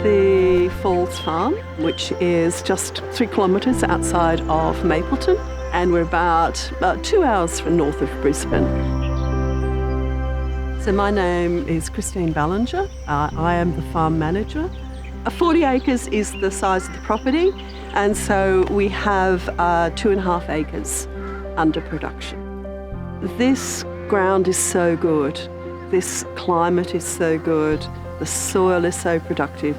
the Falls Farm, which is just 3 kilometres outside of Mapleton, and we're about 2 hours from north of Brisbane. So my name is Ballinger. I am the farm manager. 40 acres is the size of the property, and so we have 2.5 acres under production. This ground is so good. This climate is so good. The soil is so productive.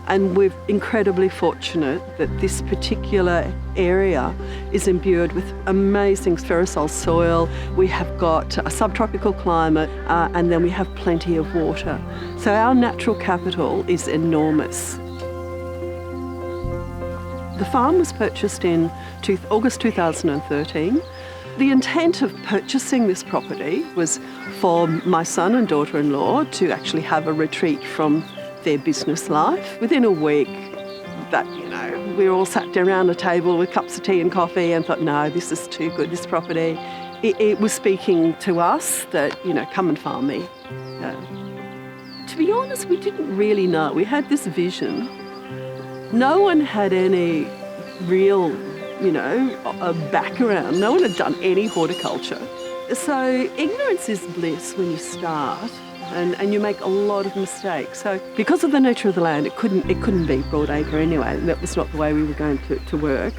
And we're incredibly fortunate that this particular area is imbued with amazing ferrosol soil. We have got a subtropical climate, and then we have plenty of water. So our natural capital is enormous. The farm was purchased in August 2013. The intent of purchasing this property was for my son and daughter-in-law to actually have a retreat from their business life. Within a week, we all sat down around a table with cups of tea and coffee and thought, no, this is too good, this property. It was speaking to us that, come and farm me. To be honest, we didn't really know. We had this vision. No one had any real, a background. No one had done any horticulture. So ignorance is bliss when you start. And you make a lot of mistakes. So because of the nature of the land, it couldn't be broadacre anyway. That was not the way we were going to work.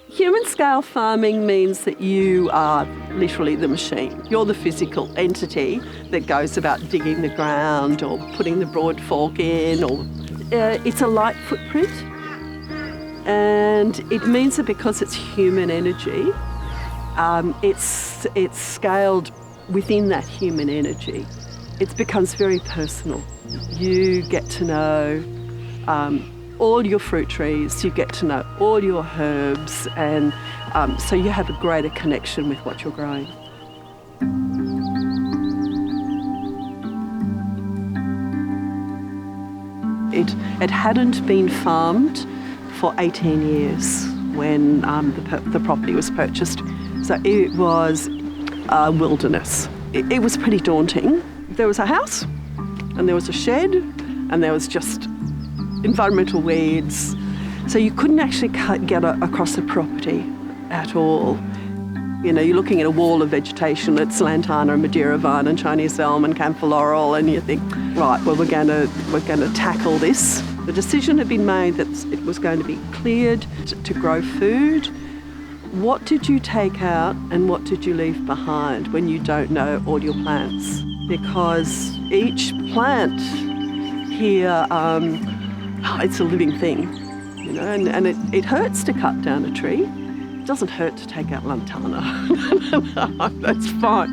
Human scale farming means that you are literally the machine. You're the physical entity that goes about digging the ground or putting the broad fork in, or it's a light footprint. And it means that because it's human energy, it's scaled within that human energy. It becomes very personal. You get to know all your fruit trees, you get to know all your herbs, and so you have a greater connection with what you're growing. It hadn't been farmed for 18 years when the property was purchased. So it was wilderness. It was pretty daunting. There was a house, and there was a shed, and there was just environmental weeds. So you couldn't actually get across the property at all. You're looking at a wall of vegetation. It's lantana, Madeira vine, and Chinese elm, and camphor laurel, and you think, right, well, we're going to tackle this. The decision had been made that it was going to be cleared to grow food. What did you take out and what did you leave behind when you don't know all your plants? Because each plant here, it's a living thing, and it hurts to cut down a tree. It doesn't hurt to take out lantana. That's fine.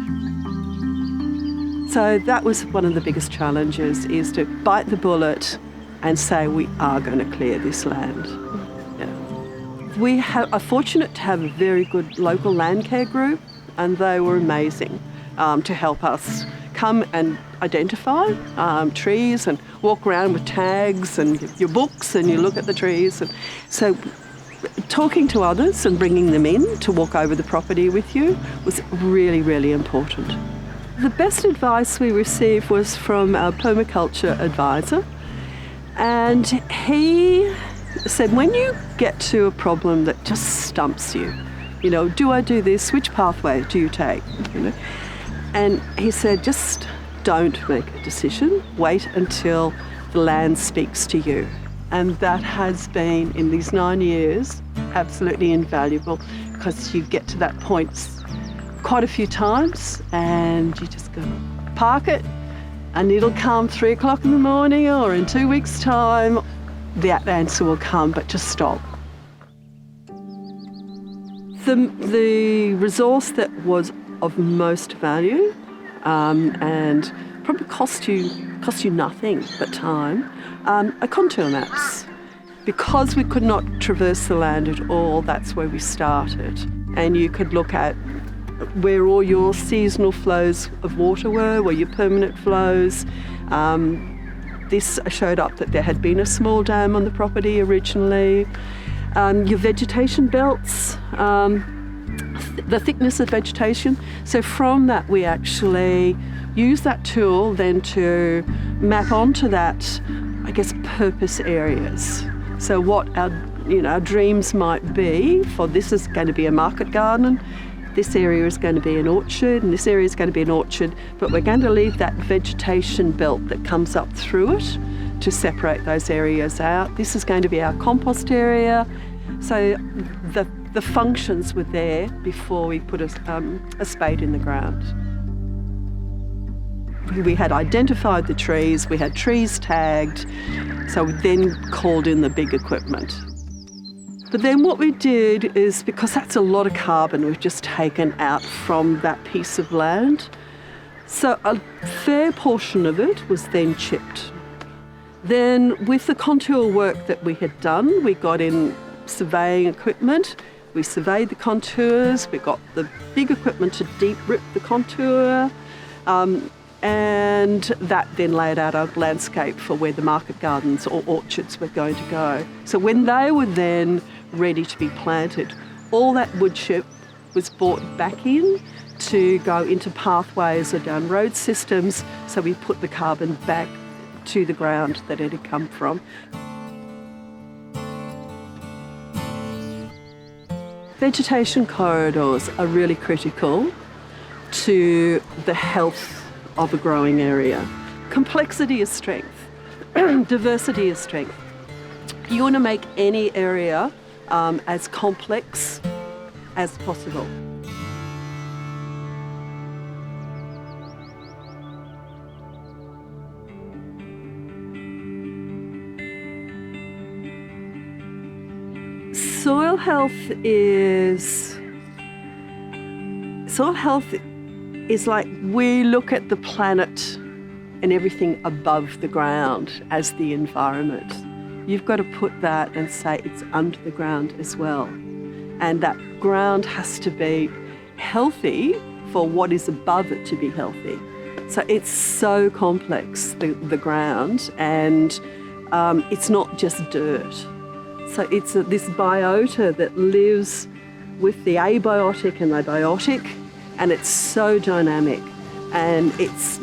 So that was one of the biggest challenges, is to bite the bullet and say we are going to clear this land. We are fortunate to have a very good local land care group, and they were amazing to help us come and identify trees and walk around with tags and your books, and you look at the trees. And so talking to others and bringing them in to walk over the property with you was really, really important. The best advice we received was from our permaculture advisor, and he said, when you get to a problem that just stumps you, do I do this? Which pathway do you take? And he said, just don't make a decision. Wait until the land speaks to you. And that has been, in these 9 years, absolutely invaluable, because you get to that point quite a few times and you just go, park it, and it'll come 3 o'clock in the morning or in 2 weeks' time. That answer will come, but just stop. The resource that was of most value and probably cost you nothing but time, are contour maps. Because we could not traverse the land at all, that's where we started. And you could look at where all your seasonal flows of water were your permanent flows. This showed up that there had been a small dam on the property originally. Your vegetation belts, the thickness of vegetation. So from that, we actually use that tool then to map onto that I guess, purpose areas. So what our dreams might be for this is going to be a market garden, this area is going to be an orchard, and this area is going to be an orchard, but we're going to leave that vegetation belt that comes up through it to separate those areas out. This is going to be our compost area. So the functions were there before we put a spade in the ground. We had identified the trees, we had trees tagged, so we then called in the big equipment. But then what we did is, because that's a lot of carbon we've just taken out from that piece of land, so a fair portion of it was then chipped. Then with the contour work that we had done, we got in surveying equipment, we surveyed the contours, we got the big equipment to deep rip the contour, and that then laid out a landscape for where the market gardens or orchards were going to go. So when they were then ready to be planted, all that wood chip was brought back in to go into pathways or down road systems, so we put the carbon back to the ground that it had come from. Vegetation corridors are really critical to the health of a growing area. Complexity is strength, diversity is strength. You want to make any area as complex as possible. Soil health is like we look at the planet and everything above the ground as the environment. You've got to put that and say it's under the ground as well. And that ground has to be healthy for what is above it to be healthy. So it's so complex, the ground, and it's not just dirt. So it's this biota that lives with the abiotic and the biotic, and it's so dynamic. And it's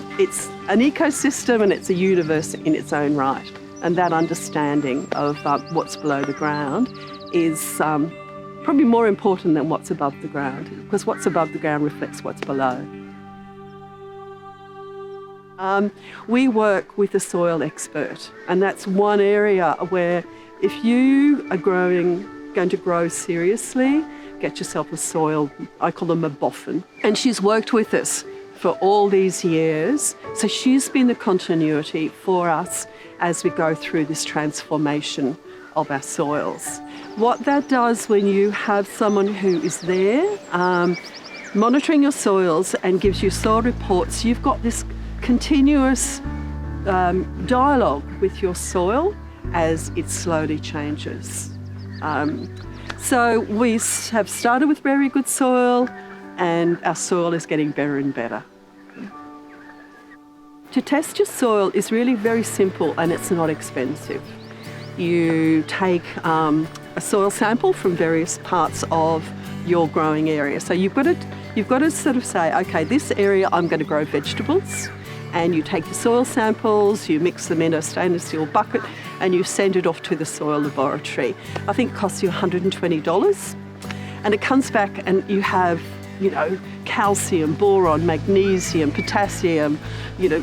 an ecosystem and it's a universe in its own right. And that understanding of what's below the ground is probably more important than what's above the ground, because what's above the ground reflects what's below. We work with a soil expert, and that's one area where if you are going to grow seriously, get yourself a soil, I call them a boffin. And she's worked with us for all these years. So she's been the continuity for us as we go through this transformation of our soils. What that does when you have someone who is there monitoring your soils and gives you soil reports, you've got this continuous dialogue with your soil as it slowly changes. So we have started with very good soil, and our soil is getting better and better. To test your soil is really very simple, and it's not expensive. You take a soil sample from various parts of your growing area. So you've got to sort of say, okay, this area I'm going to grow vegetables, and you take your soil samples, you mix them in a stainless steel bucket, and you send it off to the soil laboratory. I think it costs you $120, and it comes back and you have, calcium, boron, magnesium, potassium,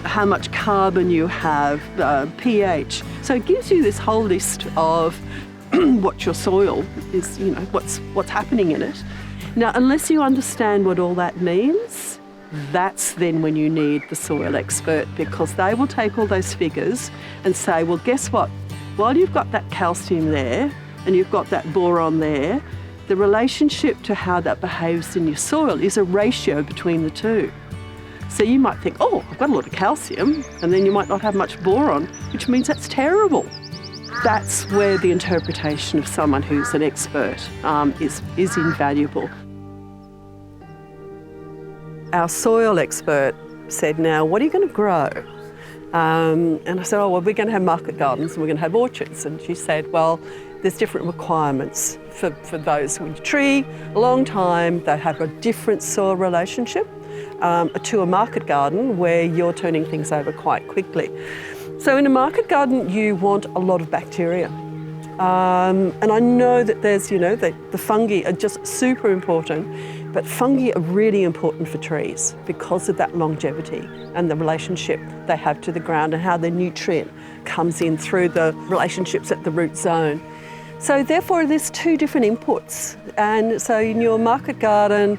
how much carbon you have, pH. So it gives you this whole list of what your soil is, what's happening in it. Now, unless you understand what all that means, that's then when you need the soil expert, because they will take all those figures and say, well, guess what? While you've got that calcium there and you've got that boron there, the relationship to how that behaves in your soil is a ratio between the two. So you might think, oh, I've got a lot of calcium, and then you might not have much boron, which means that's terrible. That's where the interpretation of someone who's an expert is invaluable. Our soil expert said, now, what are you going to grow? And I said, oh, well, we're going to have market gardens and we're going to have orchards. And she said, well, there's different requirements for those. With a tree, a long time, they have a different soil relationship to a market garden where you're turning things over quite quickly. So in a market garden, you want a lot of bacteria. And I know that there's, the fungi are just super important, but fungi are really important for trees because of that longevity and the relationship they have to the ground and how the nutrient comes in through the relationships at the root zone. So therefore, there's two different inputs. And so in your market garden,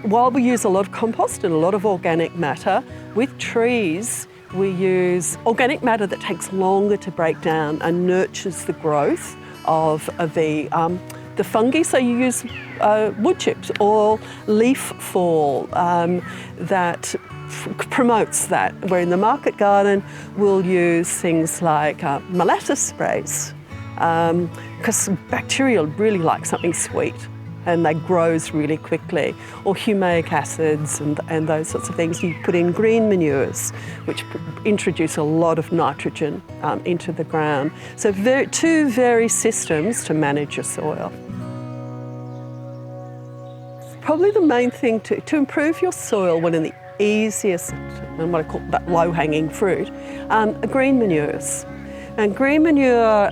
while we use a lot of compost and a lot of organic matter, with trees, we use organic matter that takes longer to break down and nurtures the growth of the fungi. So you use wood chips or leaf fall that promotes that. Where in the market garden, we'll use things like molasses sprays because bacteria really like something sweet and they grows really quickly, or humeic acids and those sorts of things. You put in green manures, which introduce a lot of nitrogen into the ground. So two very systems to manage your soil. Probably the main thing to improve your soil, one of the easiest, and what I call that low-hanging fruit, are green manures. And green manure,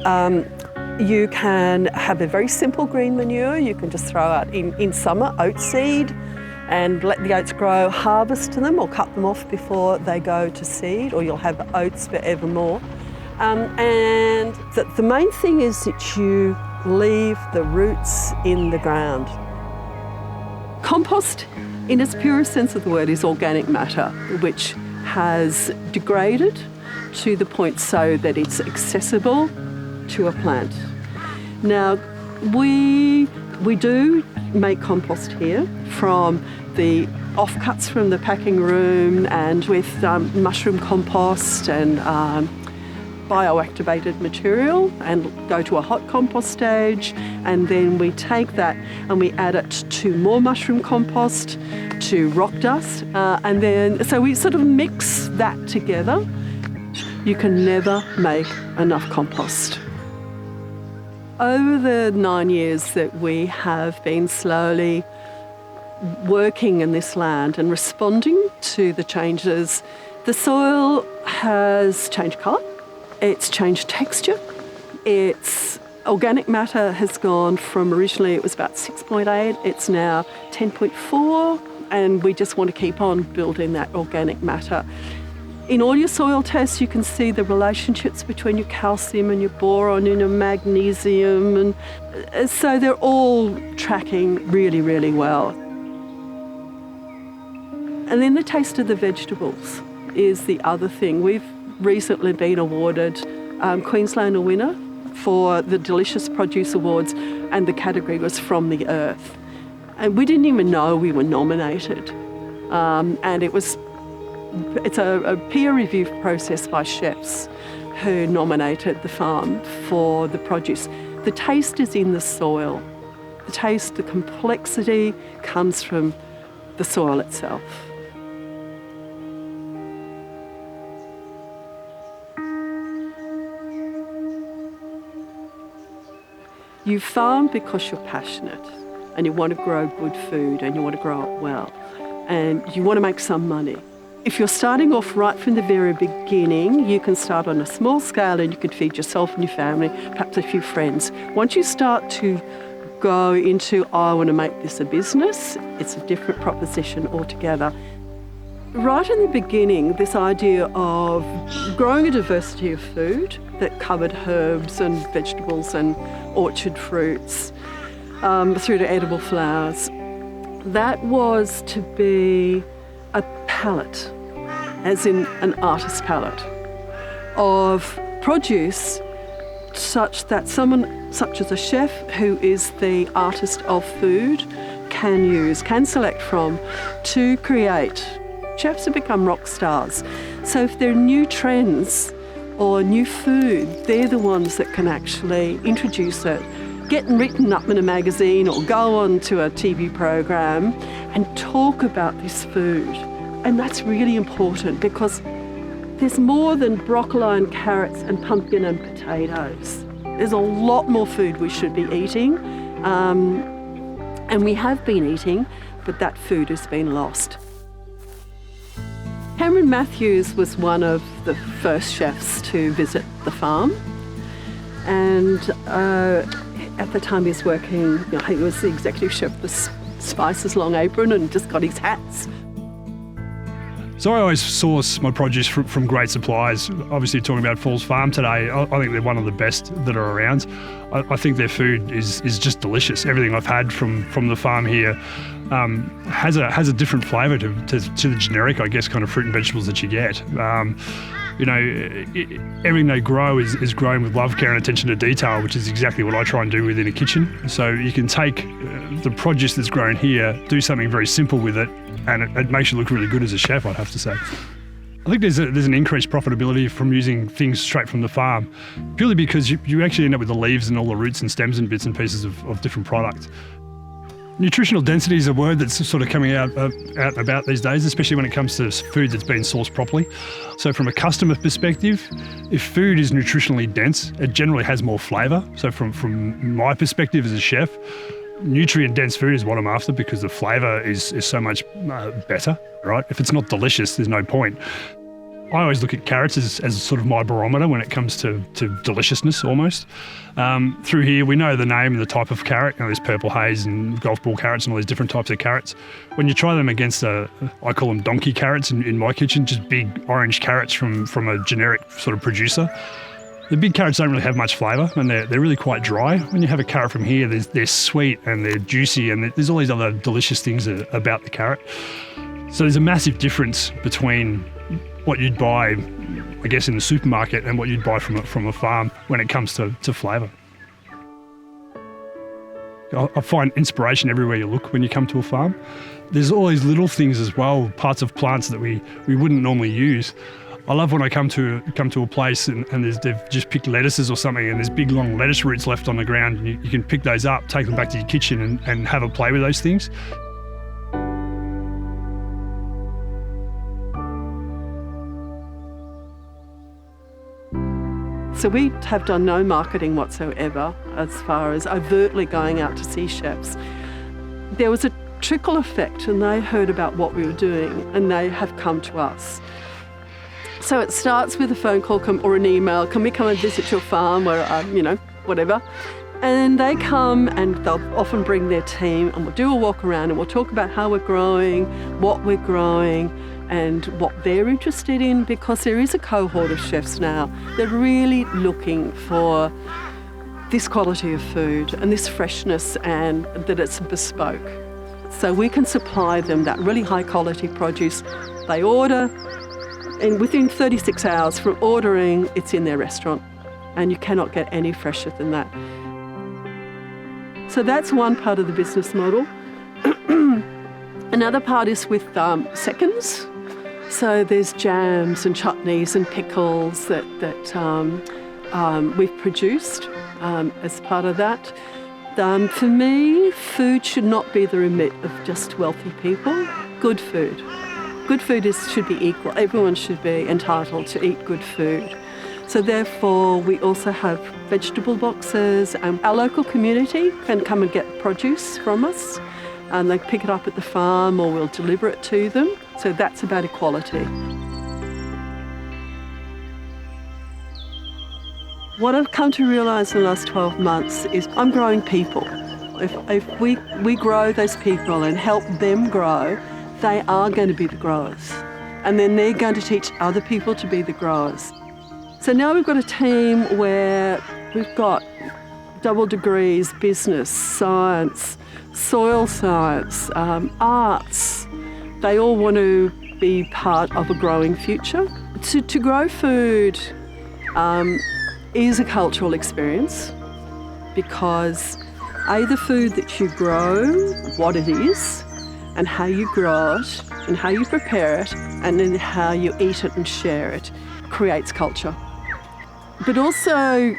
you can have a very simple green manure. You can just throw out in summer oat seed and let the oats grow, harvest them or cut them off before they go to seed, or you'll have oats forevermore. And the main thing is that you leave the roots in the ground. Compost, in its purest sense of the word, is organic matter, which has degraded to the point so that it's accessible to a plant. Now, we do make compost here from the offcuts from the packing room, and with mushroom compost and bioactivated material, and go to a hot compost stage, and then we take that and we add it to more mushroom compost, to rock dust, and then so we sort of mix that together. You can never make enough compost. Over the 9 years that we have been slowly working in this land and responding to the changes, the soil has changed colour, it's changed texture, its organic matter has gone from originally it was about 6.8, it's now 10.4, and we just want to keep on building that organic matter. In all your soil tests, you can see the relationships between your calcium and your boron and your magnesium, and so they're all tracking really, really well. And then the taste of the vegetables is the other thing. We've recently been awarded Queensland a winner for the Delicious Produce Awards, and the category was From the Earth. And we didn't even know we were nominated. And it's a peer review process by chefs who nominated the farm for the produce. The taste is in the soil. The taste, the complexity comes from the soil itself. You farm because you're passionate and you want to grow good food and you want to grow it well and you want to make some money. If you're starting off right from the very beginning, you can start on a small scale and you can feed yourself and your family, perhaps a few friends. Once you start to go into, I want to make this a business, it's a different proposition altogether. Right in the beginning, this idea of growing a diversity of food that covered herbs and vegetables and orchard fruits through to edible flowers, that was to be a palette, as in an artist's palette, of produce such that someone such as a chef who is the artist of food can select from to create. Chefs have become rock stars. So if there are new trends or new food, they're the ones that can actually introduce it, get written up in a magazine or go on to a TV program and talk about this food. And that's really important because there's more than broccoli and carrots and pumpkin and potatoes. There's a lot more food we should be eating, and we have been eating, but that food has been lost. Cameron Matthews was one of the first chefs to visit the farm, and at the time he was working, he was the executive chef of the Spices Long Apron and just got his hats. So I always source my produce from great suppliers. Obviously, talking about Falls Farm today, I think they're one of the best that are around. I think their food is just delicious. Everything I've had from the farm here has a different flavour to the generic, I guess, kind of fruit and vegetables that you get. Everything they grow is grown with love, care and attention to detail, which is exactly what I try and do within a kitchen. So you can take the produce that's grown here, do something very simple with it, and it makes you look really good as a chef, I'd have to say. I think there's an increased profitability from using things straight from the farm, purely because you actually end up with the leaves and all the roots and stems and bits and pieces of different products. Nutritional density is a word that's sort of coming out and about these days, especially when it comes to food that's been sourced properly. So from a customer perspective, if food is nutritionally dense, it generally has more flavour. So from my perspective as a chef, nutrient-dense food is what I'm after because the flavour is so much better, right? If it's not delicious, there's no point. I always look at carrots as sort of my barometer when it comes to deliciousness almost. Through here, we know the name and the type of carrot. There's purple haze and golf ball carrots and all these different types of carrots. When you try them against I call them donkey carrots in my kitchen, just big orange carrots from a generic sort of producer. The big carrots don't really have much flavour and they're really quite dry. When you have a carrot from here, they're sweet and they're juicy and there's all these other delicious things about the carrot. So there's a massive difference between what you'd buy, I guess, in the supermarket and what you'd buy from a farm when it comes to flavour. I find inspiration everywhere you look when you come to a farm. There's all these little things as well, parts of plants that we wouldn't normally use. I love when I come to a place and they've just picked lettuces or something and there's big long lettuce roots left on the ground and you can pick those up, take them back to your kitchen and have a play with those things. So we have done no marketing whatsoever as far as overtly going out to see chefs. There was a trickle effect and they heard about what we were doing and they have come to us. So it starts with a phone call or an email. Can we come and visit your farm or, whatever. And they come and they'll often bring their team and we'll do a walk around and we'll talk about how we're growing, what we're growing, and what they're interested in, because there is a cohort of chefs now. They're really looking for this quality of food and this freshness and that it's bespoke. So we can supply them that really high quality produce. They order and within 36 hours from ordering, it's in their restaurant and you cannot get any fresher than that. So that's one part of the business model. Another part is with seconds. So there's jams and chutneys and pickles that we've produced as part of that. For me, food should not be the remit of just wealthy people. Good food. Good food should be equal. Everyone should be entitled to eat good food. So therefore, we also have vegetable boxes and our local community can come and get produce from us. And they pick it up at the farm or we'll deliver it to them. So that's about equality. What I've come to realise in the last 12 months is I'm growing people. If we grow those people and help them grow, they are going to be the growers. And then they're going to teach other people to be the growers. So now we've got a team where we've got double degrees, business, science, soil science, arts. They all want to be part of a growing future. To grow food is a cultural experience because the food that you grow, what it is, and how you grow it, and how you prepare it, and then how you eat it and share it, creates culture. But also,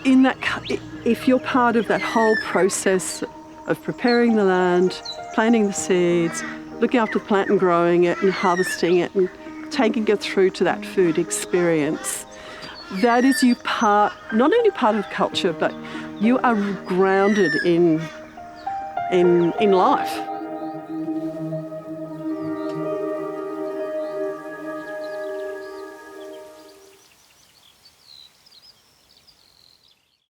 in that, if you're part of that whole process of preparing the land, planting the seeds, looking after the plant and growing it and harvesting it and taking it through to that food experience, that is you not only part of culture, but you are grounded in life.